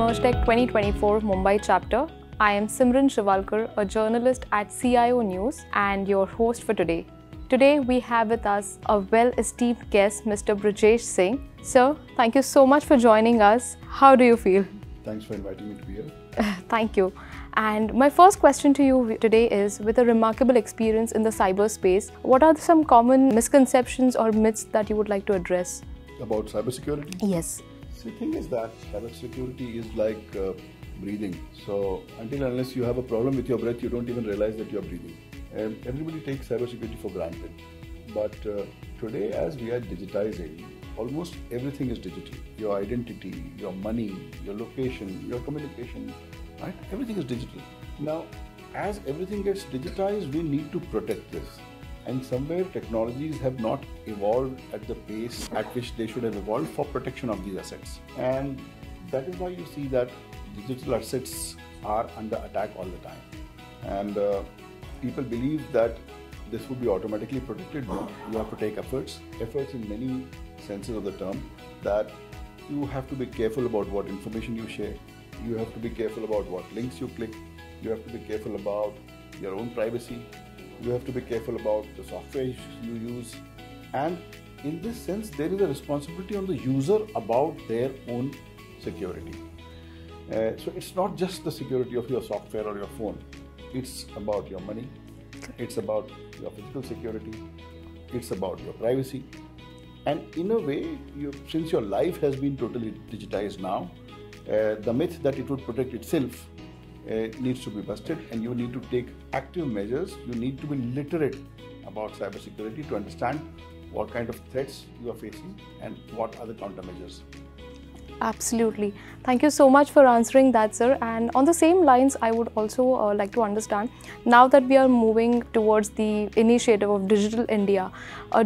EmergeTech 2024 Mumbai chapter. I am Simran Shivalkar, a journalist at CIO News and your host for today. Today we have with us a well-esteemed guest, Mr. Brijesh Singh. Sir, thank you so much for joining us. How do you feel? Thanks for inviting me to be here. Thank you. And my first question to you today is, with a remarkable experience in the cyberspace, what are some common misconceptions or myths that you would like to address? About cybersecurity? Yes. So the thing is that cybersecurity is like breathing. So until unless you have a problem with your breath, you don't even realize that you are breathing. Everybody takes cybersecurity for granted. But today, as we are digitizing, almost everything is digital. Your identity, your money, your location, your communication, right? Everything is digital. Now, as everything gets digitized, we need to protect this. And somewhere technologies have not evolved at the pace at which they should have evolved for protection of these assets. And that is why you see that digital assets are under attack all the time. And people believe that this would be automatically protected. No, you have to take efforts in many senses of the term, that you have to be careful about what information you share. You have to be careful about what links you click. You have to be careful about your own privacy. You have to be careful about the software you use. And in this sense, there is a responsibility on the user about their own security. So it's not just the security of your software or your phone. It's about your money. It's about your physical security. It's about your privacy. And in a way, since your life has been totally digitized now, the myth that it would protect itself needs to be busted, and you need to take active measures. You need to be literate about cybersecurity to understand what kind of threats you are facing and what are the countermeasures. Absolutely. Thank you so much for answering that, sir. And on the same lines, I would also like to understand, now that we are moving towards the initiative of Digital India,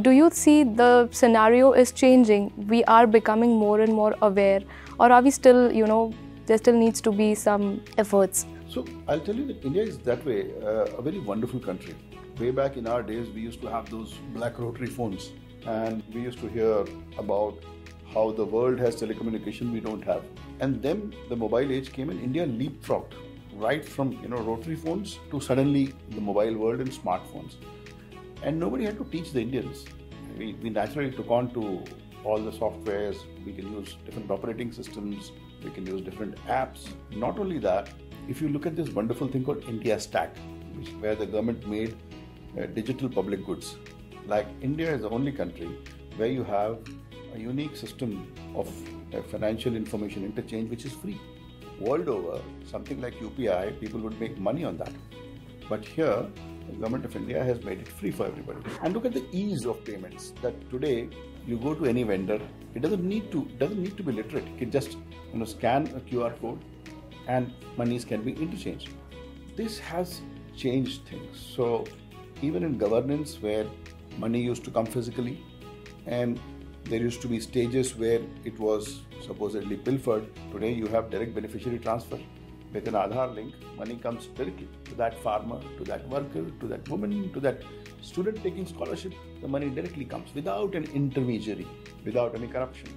do you see the scenario is changing? We are becoming more and more aware, or are we still, there still needs to be some efforts? So I'll tell you that India is that way a very wonderful country. Way back in our days, we used to have those black rotary phones, and we used to hear about how the world has telecommunication we don't have. And then the mobile age came and India leapfrogged right from rotary phones to suddenly the mobile world and smartphones. And nobody had to teach the Indians. We naturally took on to all the softwares. We can use different operating systems. We can use different apps. Not only that, if you look at this wonderful thing called India Stack, where the government made digital public goods. Like India is the only country where you have a unique system of financial information interchange which is free. World over, something like UPI, people would make money on that. But here, the government of India has made it free for everybody. And look at the ease of payments, that today you go to any vendor, it doesn't need to be literate. You can just scan a QR code and monies can be interchanged. This has changed things. So even in governance, where money used to come physically, and there used to be stages where it was supposedly pilfered. Today you have direct beneficiary transfer. With an Aadhaar link, money comes directly to that farmer, to that worker, to that woman, to that student taking scholarship. The money directly comes without an intermediary, without any corruption,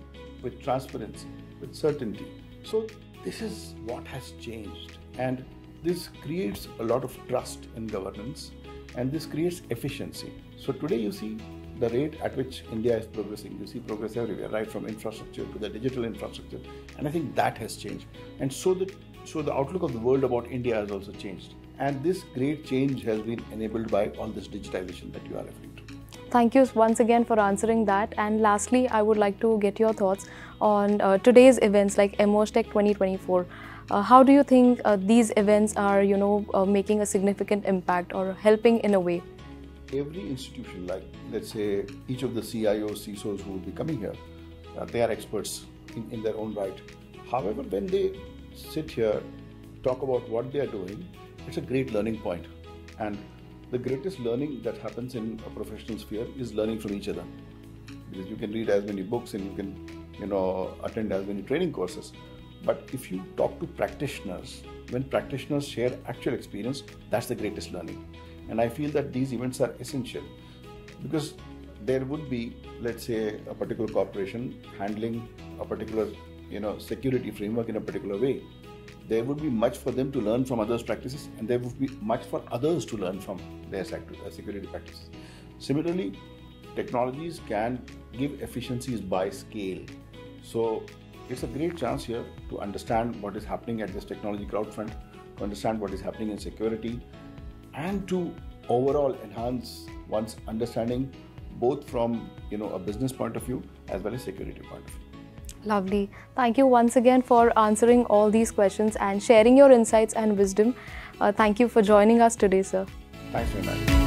with transparency, with certainty. So this is what has changed, and this creates a lot of trust in governance, and this creates efficiency. So today you see the rate at which India is progressing. You see progress everywhere, right from infrastructure to the digital infrastructure. And I think that has changed. And so the outlook of the world about India has also changed. And this great change has been enabled by all this digitization that you are referring to. Thank you once again for answering that. And lastly, I would like to get your thoughts on today's events like EmergeTech 2024. How do you think these events are, making a significant impact or helping in a way? Every institution, like let's say each of the CIOs, CISOs who will be coming here, they are experts in their own right. However, when they sit here, talk about what they are doing, it's a great learning point. And the greatest learning that happens in a professional sphere is learning from each other. Because you can read as many books and you can, attend as many training courses. But if you talk to practitioners, when practitioners share actual experience, that's the greatest learning. And I feel that these events are essential because there would be, let's say, a particular corporation handling a particular security framework in a particular way, there would be much for them to learn from others' practices, and there would be much for others to learn from their security practices. Similarly, technologies can give efficiencies by scale. So it's a great chance here to understand what is happening at this technology cloud front, to understand what is happening in security, and to overall enhance one's understanding both from a business point of view as well as security point of view. Lovely. Thank you once again for answering all these questions and sharing your insights and wisdom. Thank you for joining us today, sir. Thanks very much.